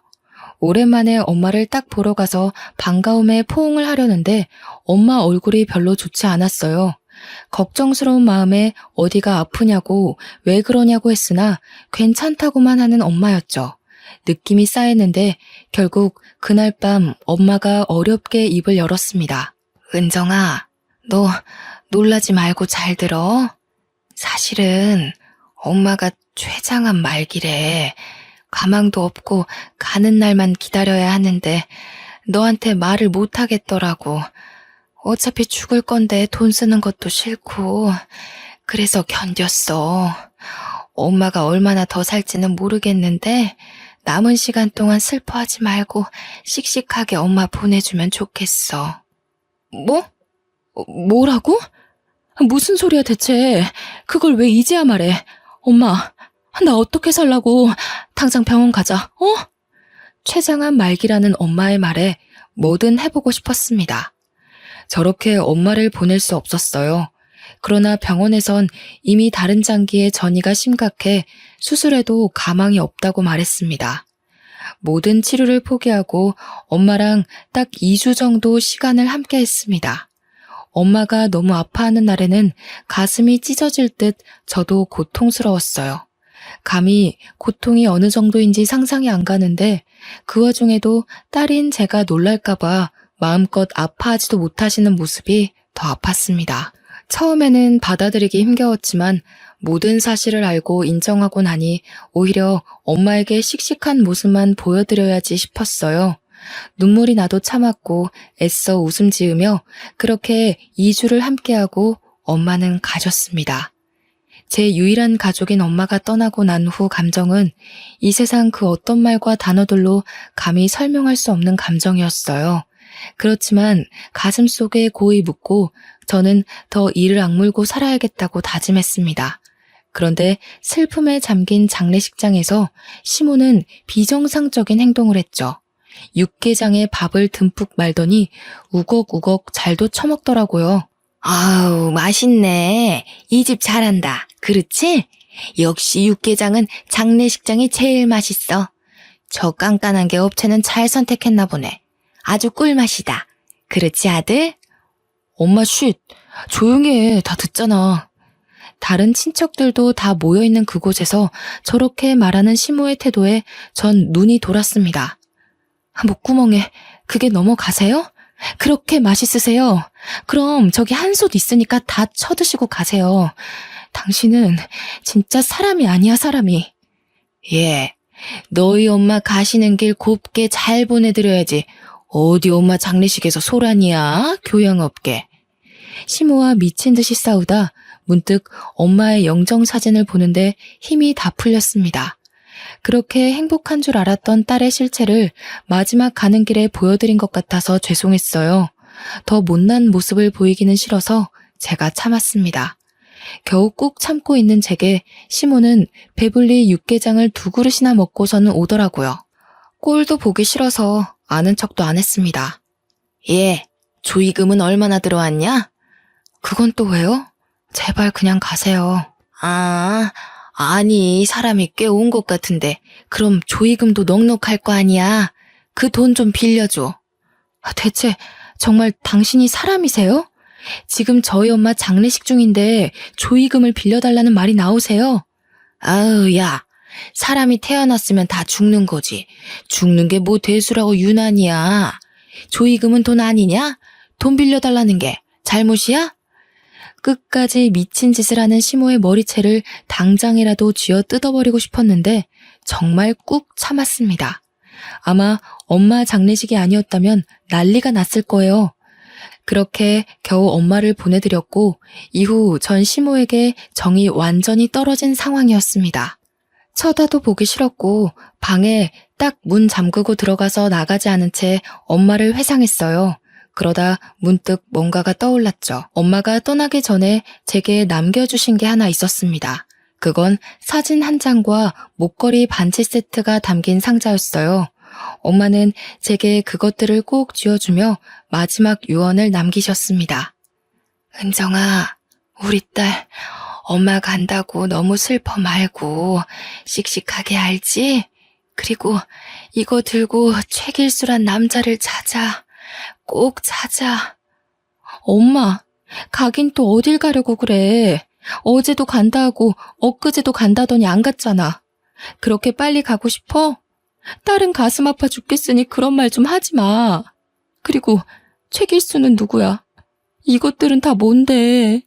오랜만에 엄마를 딱 보러 가서 반가움에 포옹을 하려는데 엄마 얼굴이 별로 좋지 않았어요. 걱정스러운 마음에 어디가 아프냐고 왜 그러냐고 했으나 괜찮다고만 하는 엄마였죠. 느낌이 쌓였는데 결국 그날 밤 엄마가 어렵게 입을 열었습니다. 은정아, 너 놀라지 말고 잘 들어. 사실은 엄마가 췌장암 말기래. 가망도 없고 가는 날만 기다려야 하는데 너한테 말을 못 하겠더라고. 어차피 죽을 건데 돈 쓰는 것도 싫고 그래서 견뎠어. 엄마가 얼마나 더 살지는 모르겠는데 남은 시간 동안 슬퍼하지 말고 씩씩하게 엄마 보내주면 좋겠어. 뭐? 뭐라고? 무슨 소리야 대체. 그걸 왜 이제야 말해. 엄마, 나 어떻게 살라고. 당장 병원 가자. 어? 췌장암 말기라는 엄마의 말에 뭐든 해보고 싶었습니다. 저렇게 엄마를 보낼 수 없었어요. 그러나 병원에선 이미 다른 장기의 전이가 심각해 수술해도 가망이 없다고 말했습니다. 모든 치료를 포기하고 엄마랑 딱 2주 정도 시간을 함께 했습니다. 엄마가 너무 아파하는 날에는 가슴이 찢어질 듯 저도 고통스러웠어요. 감히 고통이 어느 정도인지 상상이 안 가는데 그 와중에도 딸인 제가 놀랄까봐 마음껏 아파하지도 못하시는 모습이 더 아팠습니다. 처음에는 받아들이기 힘겨웠지만 모든 사실을 알고 인정하고 나니 오히려 엄마에게 씩씩한 모습만 보여드려야지 싶었어요. 눈물이 나도 참았고 애써 웃음 지으며 그렇게 2주를 함께하고 엄마는 가셨습니다. 제 유일한 가족인 엄마가 떠나고 난 후 감정은 이 세상 그 어떤 말과 단어들로 감히 설명할 수 없는 감정이었어요. 그렇지만 가슴 속에 고이 묻고 저는 더 이를 악물고 살아야겠다고 다짐했습니다. 그런데 슬픔에 잠긴 장례식장에서 시모는 비정상적인 행동을 했죠. 육개장에 밥을 듬뿍 말더니 우걱우걱 잘도 처먹더라고요. 아우, 맛있네. 이 집 잘한다. 그렇지? 역시 육개장은 장례식장이 제일 맛있어. 저 깐깐한 게 업체는 잘 선택했나 보네. 아주 꿀맛이다. 그렇지, 아들? 엄마 쉿. 조용히 해. 다 듣잖아. 다른 친척들도 다 모여있는 그곳에서 저렇게 말하는 시모의 태도에 전 눈이 돌았습니다. 목구멍에 그게 넘어가세요? 그렇게 맛있으세요? 그럼 저기 한솥 있으니까 다 쳐드시고 가세요. 당신은 진짜 사람이 아니야, 사람이. 예, 너희 엄마 가시는 길 곱게 잘 보내드려야지. 어디 엄마 장례식에서 소란이야? 교양 없게. 시모와 미친 듯이 싸우다 문득 엄마의 영정 사진을 보는데 힘이 다 풀렸습니다. 그렇게 행복한 줄 알았던 딸의 실체를 마지막 가는 길에 보여드린 것 같아서 죄송했어요. 더 못난 모습을 보이기는 싫어서 제가 참았습니다. 겨우 꾹 참고 있는 제게 시모는 배불리 육개장을 2그릇이나 먹고서는 오더라고요. 꼴도 보기 싫어서 아는 척도 안 했습니다. 예, 조의금은 얼마나 들어왔냐? 그건 또 왜요? 제발 그냥 가세요. 아니 사람이 꽤 온 것 같은데 그럼 조의금도 넉넉할 거 아니야. 그 돈 좀 빌려줘. 대체 정말 당신이 사람이세요? 지금 저희 엄마 장례식 중인데 조의금을 빌려달라는 말이 나오세요? 아우 야, 사람이 태어났으면 다 죽는 거지. 죽는 게 뭐 대수라고 유난이야. 조의금은 돈 아니냐? 돈 빌려달라는 게 잘못이야? 끝까지 미친 짓을 하는 시모의 머리채를 당장이라도 쥐어 뜯어버리고 싶었는데 정말 꾹 참았습니다. 아마 엄마 장례식이 아니었다면 난리가 났을 거예요. 그렇게 겨우 엄마를 보내드렸고 이후 전 시모에게 정이 완전히 떨어진 상황이었습니다. 쳐다도 보기 싫었고 방에 딱 문 잠그고 들어가서 나가지 않은 채 엄마를 회상했어요. 그러다 문득 뭔가가 떠올랐죠. 엄마가 떠나기 전에 제게 남겨주신 게 하나 있었습니다. 그건 사진 한 장과 목걸이 반지 세트가 담긴 상자였어요. 엄마는 제게 그것들을 꼭 쥐어주며 마지막 유언을 남기셨습니다. 은정아, 우리 딸 엄마 간다고 너무 슬퍼 말고 씩씩하게 알지? 그리고 이거 들고 최길수란 남자를 찾아. 꼭 찾아. 엄마, 가긴 또 어딜 가려고 그래. 어제도 간다 하고 엊그제도 간다더니 안 갔잖아. 그렇게 빨리 가고 싶어? 딸은 가슴 아파 죽겠으니 그런 말 좀 하지 마. 그리고 최길수는 누구야? 이것들은 다 뭔데?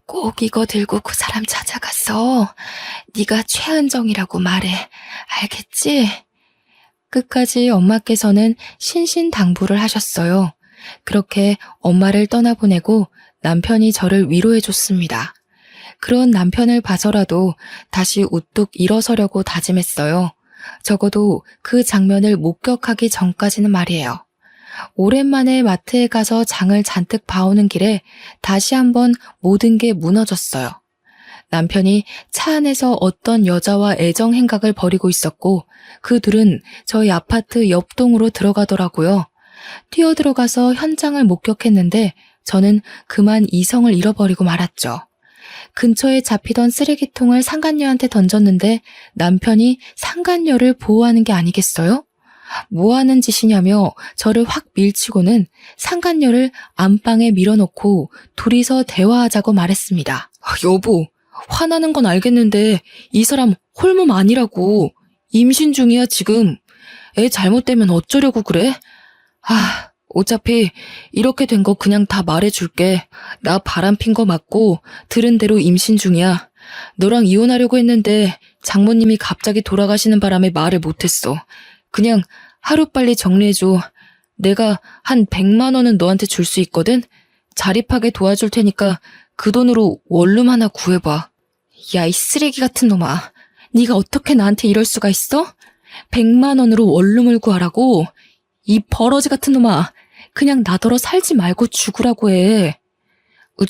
꼭 이거 들고 그 사람 찾아갔어. 네가 최은정이라고 말해. 알겠지? 끝까지 엄마께서는 신신당부를 하셨어요. 그렇게 엄마를 떠나보내고 남편이 저를 위로해줬습니다. 그런 남편을 봐서라도 다시 우뚝 일어서려고 다짐했어요. 적어도 그 장면을 목격하기 전까지는 말이에요. 오랜만에 마트에 가서 장을 잔뜩 봐오는 길에 다시 한번 모든 게 무너졌어요. 남편이 차 안에서 어떤 여자와 애정 행각을 벌이고 있었고 그 둘은 저희 아파트 옆동으로 들어가더라고요. 뛰어들어가서 현장을 목격했는데 저는 그만 이성을 잃어버리고 말았죠. 근처에 잡히던 쓰레기통을 상간녀한테 던졌는데 남편이 상간녀를 보호하는 게 아니겠어요? 뭐 하는 짓이냐며 저를 확 밀치고는 상간녀를 안방에 밀어놓고 둘이서 대화하자고 말했습니다. 여보, 화나는 건 알겠는데 이 사람 홀몸 아니라고. 임신 중이야 지금. 애 잘못되면 어쩌려고 그래? 어차피 이렇게 된 거 그냥 다 말해줄게. 나 바람핀 거 맞고 들은 대로 임신 중이야. 너랑 이혼하려고 했는데 장모님이 갑자기 돌아가시는 바람에 말을 못했어. 그냥 하루빨리 정리해줘. 내가 한 100만 원은 너한테 줄 수 있거든? 자립하게 도와줄 테니까 그 돈으로 원룸 하나 구해봐. 야, 이 쓰레기 같은 놈아. 네가 어떻게 나한테 이럴 수가 있어? 100만 원으로 원룸을 구하라고? 이 버러지 같은 놈아. 그냥 나더러 살지 말고 죽으라고 해.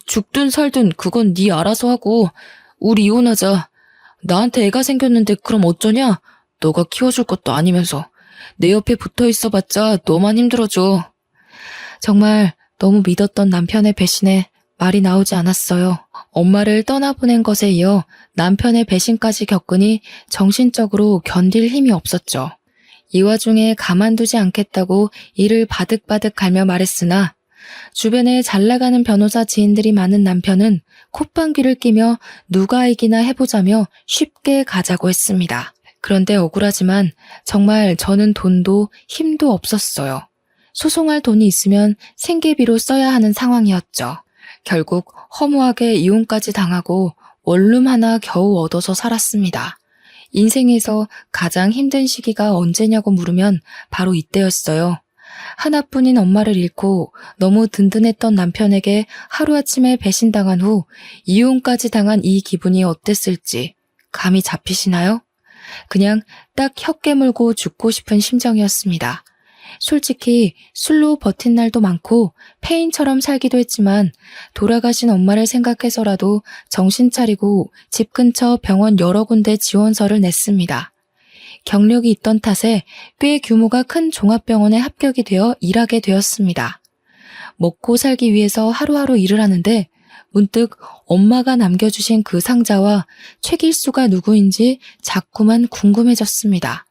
죽든 살든 그건 네 알아서 하고 우리 이혼하자. 나한테 애가 생겼는데 그럼 어쩌냐? 너가 키워줄 것도 아니면서. 내 옆에 붙어 있어봤자 너만 힘들어져. 정말 너무 믿었던 남편의 배신에 말이 나오지 않았어요. 엄마를 떠나보낸 것에 이어 남편의 배신까지 겪으니 정신적으로 견딜 힘이 없었죠. 이 와중에 가만두지 않겠다고 이를 바득바득 갈며 말했으나 주변에 잘나가는 변호사 지인들이 많은 남편은 콧방귀를 끼며 누가 이기나 해보자며 쉽게 가자고 했습니다. 그런데 억울하지만 정말 저는 돈도 힘도 없었어요. 소송할 돈이 있으면 생계비로 써야 하는 상황이었죠. 결국 허무하게 이혼까지 당하고 원룸 하나 겨우 얻어서 살았습니다. 인생에서 가장 힘든 시기가 언제냐고 물으면 바로 이때였어요. 하나뿐인 엄마를 잃고 너무 든든했던 남편에게 하루아침에 배신당한 후 이혼까지 당한 이 기분이 어땠을지 감이 잡히시나요? 그냥 딱 혀 깨물고 죽고 싶은 심정이었습니다. 솔직히 술로 버틴 날도 많고 폐인처럼 살기도 했지만 돌아가신 엄마를 생각해서라도 정신 차리고 집 근처 병원 여러 군데 지원서를 냈습니다. 경력이 있던 탓에 꽤 규모가 큰 종합병원에 합격이 되어 일하게 되었습니다. 먹고 살기 위해서 하루하루 일을 하는데 문득 엄마가 남겨주신 그 상자와 최길수가 누구인지 자꾸만 궁금해졌습니다.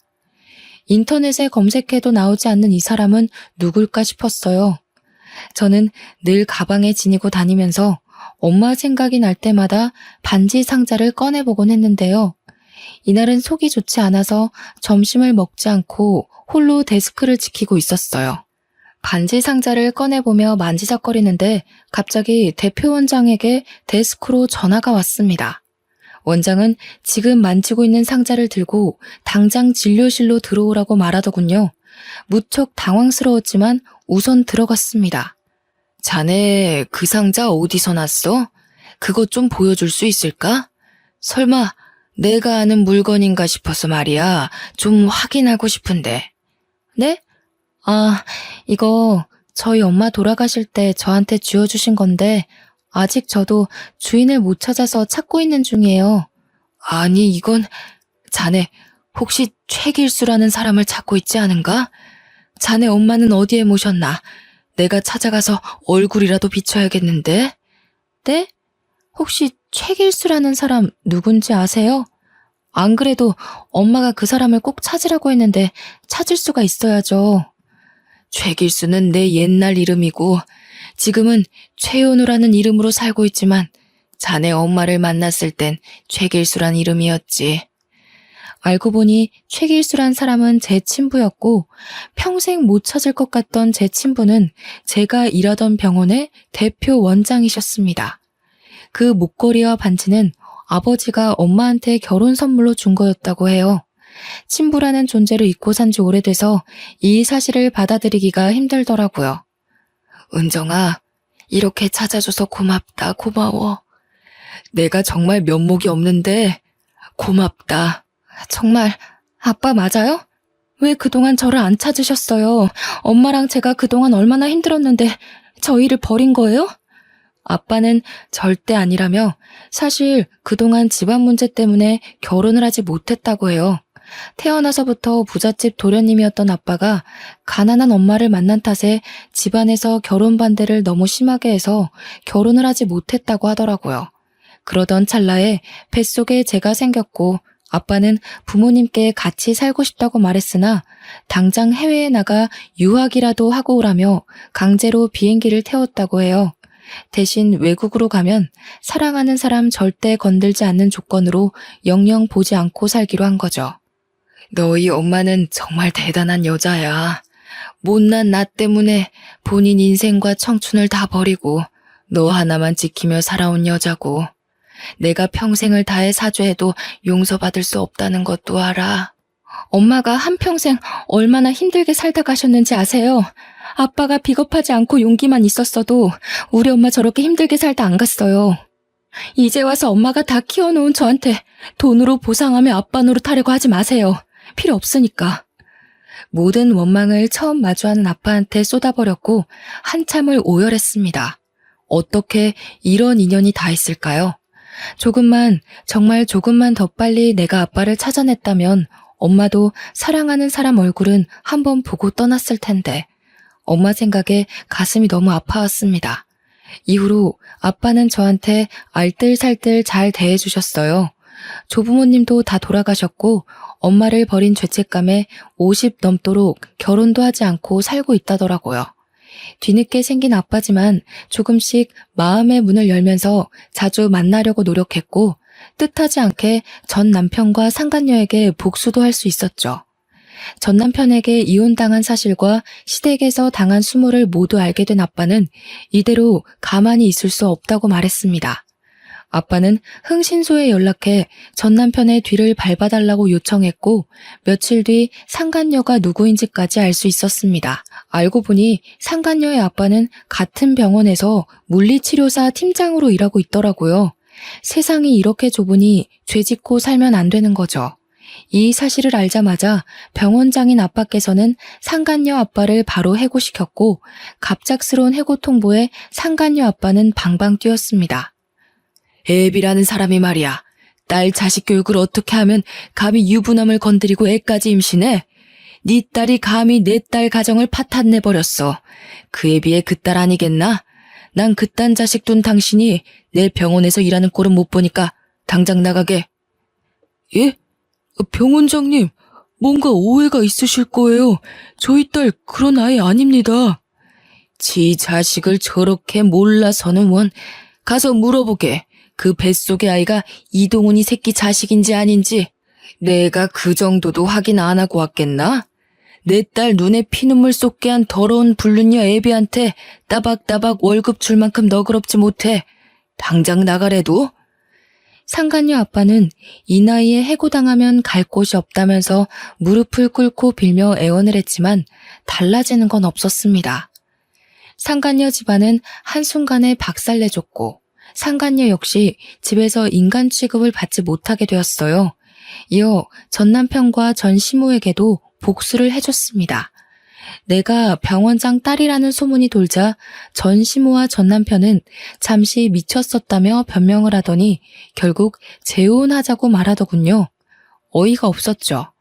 인터넷에 검색해도 나오지 않는 이 사람은 누굴까 싶었어요. 저는 늘 가방에 지니고 다니면서 엄마 생각이 날 때마다 반지 상자를 꺼내보곤 했는데요. 이날은 속이 좋지 않아서 점심을 먹지 않고 홀로 데스크를 지키고 있었어요. 반지 상자를 꺼내보며 만지작거리는데 갑자기 대표 원장에게 데스크로 전화가 왔습니다. 원장은 지금 만지고 있는 상자를 들고 당장 진료실로 들어오라고 말하더군요. 무척 당황스러웠지만 우선 들어갔습니다. 자네 그 상자 어디서 났어? 그것 좀 보여줄 수 있을까? 설마 내가 아는 물건인가 싶어서 말이야. 좀 확인하고 싶은데. 네? 아, 이거 저희 엄마 돌아가실 때 저한테 쥐어주신 건데 아직 저도 주인을 못 찾아서 찾고 있는 중이에요. 아니, 이건 자네 혹시 최길수라는 사람을 찾고 있지 않은가? 자네 엄마는 어디에 모셨나? 내가 찾아가서 얼굴이라도 비춰야겠는데? 네? 혹시 최길수라는 사람 누군지 아세요? 안 그래도 엄마가 그 사람을 꼭 찾으라고 했는데 찾을 수가 있어야죠. 최길수는 내 옛날 이름이고 지금은 최연우라는 이름으로 살고 있지만 자네 엄마를 만났을 땐 최길수란 이름이었지. 알고 보니 최길수란 사람은 제 친부였고 평생 못 찾을 것 같던 제 친부는 제가 일하던 병원의 대표 원장이셨습니다. 그 목걸이와 반지는 아버지가 엄마한테 결혼 선물로 준 거였다고 해요. 친부라는 존재를 잊고 산 지 오래돼서 이 사실을 받아들이기가 힘들더라고요. 은정아, 이렇게 찾아줘서 고맙다, 고마워. 내가 정말 면목이 없는데 고맙다. 정말 아빠 맞아요? 왜 그동안 저를 안 찾으셨어요? 엄마랑 제가 그동안 얼마나 힘들었는데 저희를 버린 거예요? 아빠는 절대 아니라며 사실 그동안 집안 문제 때문에 결혼을 하지 못했다고 해요. 태어나서부터 부잣집 도련님이었던 아빠가 가난한 엄마를 만난 탓에 집안에서 결혼 반대를 너무 심하게 해서 결혼을 하지 못했다고 하더라고요. 그러던 찰나에 뱃속에 제가 생겼고 아빠는 부모님께 같이 살고 싶다고 말했으나 당장 해외에 나가 유학이라도 하고 오라며 강제로 비행기를 태웠다고 해요. 대신 외국으로 가면 사랑하는 사람 절대 건들지 않는 조건으로 영영 보지 않고 살기로 한 거죠. 너희 엄마는 정말 대단한 여자야. 못난 나 때문에 본인 인생과 청춘을 다 버리고 너 하나만 지키며 살아온 여자고 내가 평생을 다해 사죄해도 용서받을 수 없다는 것도 알아. 엄마가 한평생 얼마나 힘들게 살다 가셨는지 아세요? 아빠가 비겁하지 않고 용기만 있었어도 우리 엄마 저렇게 힘들게 살다 안 갔어요. 이제 와서 엄마가 다 키워놓은 저한테 돈으로 보상하며 아빠 노릇하려고 하지 마세요. 필요 없으니까. 모든 원망을 처음 마주하는 아빠한테 쏟아버렸고 한참을 오열했습니다. 어떻게 이런 인연이 다 있을까요? 정말 조금만 더 빨리 내가 아빠를 찾아냈다면 엄마도 사랑하는 사람 얼굴은 한번 보고 떠났을 텐데 엄마 생각에 가슴이 너무 아파왔습니다. 이후로 아빠는 저한테 알뜰살뜰 잘 대해주셨어요. 조부모님도 다 돌아가셨고 엄마를 버린 죄책감에 50 넘도록 결혼도 하지 않고 살고 있다더라고요. 뒤늦게 생긴 아빠지만 조금씩 마음의 문을 열면서 자주 만나려고 노력했고 뜻하지 않게 전 남편과 상간녀에게 복수도 할 수 있었죠. 전 남편에게 이혼당한 사실과 시댁에서 당한 수모를 모두 알게 된 아빠는 이대로 가만히 있을 수 없다고 말했습니다. 아빠는 흥신소에 연락해 전 남편의 뒤를 밟아달라고 요청했고 며칠 뒤 상간녀가 누구인지까지 알 수 있었습니다. 알고 보니 상간녀의 아빠는 같은 병원에서 물리치료사 팀장으로 일하고 있더라고요. 세상이 이렇게 좁으니 죄 짓고 살면 안 되는 거죠. 이 사실을 알자마자 병원장인 아빠께서는 상간녀 아빠를 바로 해고시켰고 갑작스러운 해고 통보에 상간녀 아빠는 방방 뛰었습니다. 애비라는 사람이 말이야. 딸 자식 교육을 어떻게 하면 감히 유부남을 건드리고 애까지 임신해? 네 딸이 감히 내 딸 가정을 파탄내버렸어. 그에 비해 그 딸 아니겠나? 난 그딴 자식 둔 당신이 내 병원에서 일하는 꼴은 못 보니까 당장 나가게. 예? 병원장님, 뭔가 오해가 있으실 거예요. 저희 딸 그런 아이 아닙니다. 지 자식을 저렇게 몰라서는 원. 가서 물어보게. 그 뱃속의 아이가 이동훈이 새끼 자식인지 아닌지. 내가 그 정도도 확인 안 하고 왔겠나? 내 딸 눈에 피눈물 쏟게 한 더러운 불륜녀 애비한테 따박따박 월급 줄 만큼 너그럽지 못해. 당장 나가래도? 상간녀 아빠는 이 나이에 해고당하면 갈 곳이 없다면서 무릎을 꿇고 빌며 애원을 했지만 달라지는 건 없었습니다. 상간녀 집안은 한순간에 박살내줬고 상간녀 역시 집에서 인간 취급을 받지 못하게 되었어요. 이어 전 남편과 전 시모에게도 복수를 해줬습니다. 내가 병원장 딸이라는 소문이 돌자 전 시모와 전 남편은 잠시 미쳤었다며 변명을 하더니 결국 재혼하자고 말하더군요. 어이가 없었죠.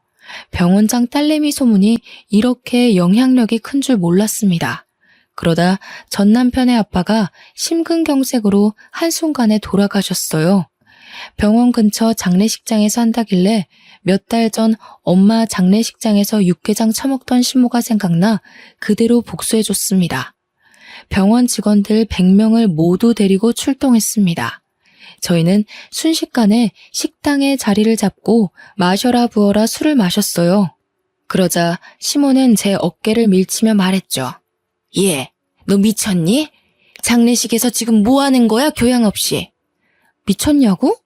병원장 딸내미 소문이 이렇게 영향력이 큰 줄 몰랐습니다. 그러다 전 남편의 아빠가 심근경색으로 한순간에 돌아가셨어요. 병원 근처 장례식장에서 한다길래 몇 달 전 엄마 장례식장에서 육개장 처먹던 시모가 생각나 그대로 복수해줬습니다. 병원 직원들 100명을 모두 데리고 출동했습니다. 저희는 순식간에 식당에 자리를 잡고 마셔라 부어라 술을 마셨어요. 그러자 시모는 제 어깨를 밀치며 말했죠. 예, 너 미쳤니? 장례식에서 지금 뭐 하는 거야, 교양 없이? 미쳤냐고?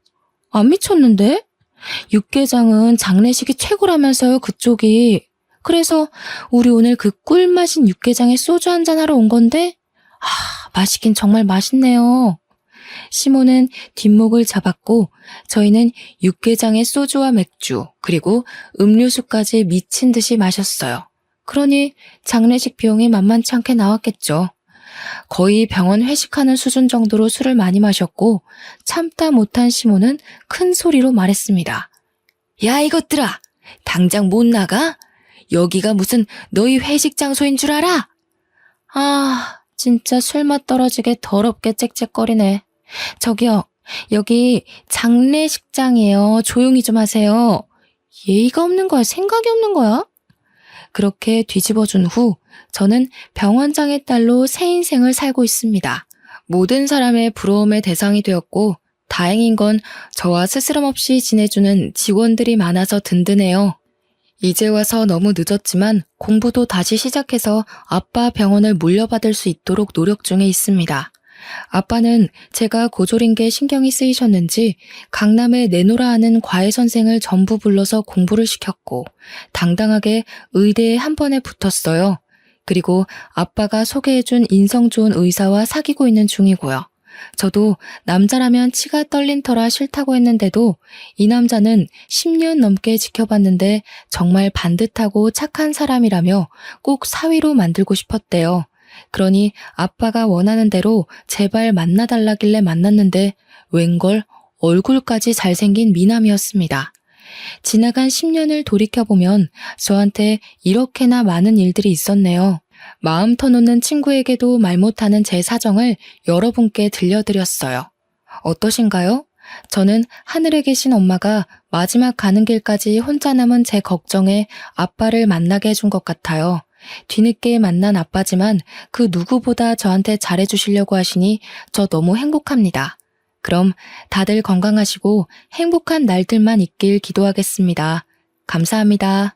안 미쳤는데? 육개장은 장례식이 최고라면서요, 그쪽이. 그래서 우리 오늘 그 꿀맛인 육개장에 소주 한잔 하러 온 건데? 맛있긴 정말 맛있네요. 시모는 뒷목을 잡았고 저희는 육개장에 소주와 맥주 그리고 음료수까지 미친 듯이 마셨어요. 그러니 장례식 비용이 만만치 않게 나왔겠죠. 거의 병원 회식하는 수준 정도로 술을 많이 마셨고 참다 못한 시모는 큰 소리로 말했습니다. 야 이것들아! 당장 못 나가? 여기가 무슨 너희 회식 장소인 줄 알아? 진짜 술맛 떨어지게 더럽게 짹짹거리네. 저기요, 여기 장례식장이에요. 조용히 좀 하세요. 예의가 없는 거야? 생각이 없는 거야? 그렇게 뒤집어준 후 저는 병원장의 딸로 새 인생을 살고 있습니다. 모든 사람의 부러움의 대상이 되었고 다행인 건 저와 스스럼 없이 지내주는 직원들이 많아서 든든해요. 이제 와서 너무 늦었지만 공부도 다시 시작해서 아빠 병원을 물려받을 수 있도록 노력 중에 있습니다. 아빠는 제가 고졸인 게 신경이 쓰이셨는지 강남에 내노라 하는 과외 선생을 전부 불러서 공부를 시켰고 당당하게 의대에 한 번에 붙었어요. 그리고 아빠가 소개해준 인성 좋은 의사와 사귀고 있는 중이고요. 저도 남자라면 치가 떨린 터라 싫다고 했는데도 이 남자는 10년 넘게 지켜봤는데 정말 반듯하고 착한 사람이라며 꼭 사위로 만들고 싶었대요. 그러니 아빠가 원하는 대로 제발 만나달라길래 만났는데 웬걸 얼굴까지 잘생긴 미남이었습니다. 지나간 10년을 돌이켜보면 저한테 이렇게나 많은 일들이 있었네요. 마음 터놓는 친구에게도 말 못하는 제 사정을 여러분께 들려드렸어요. 어떠신가요? 저는 하늘에 계신 엄마가 마지막 가는 길까지 혼자 남은 제 걱정에 아빠를 만나게 해준 것 같아요. 뒤늦게 만난 아빠지만 그 누구보다 저한테 잘해주시려고 하시니 저 너무 행복합니다. 그럼 다들 건강하시고 행복한 날들만 있길 기도하겠습니다. 감사합니다.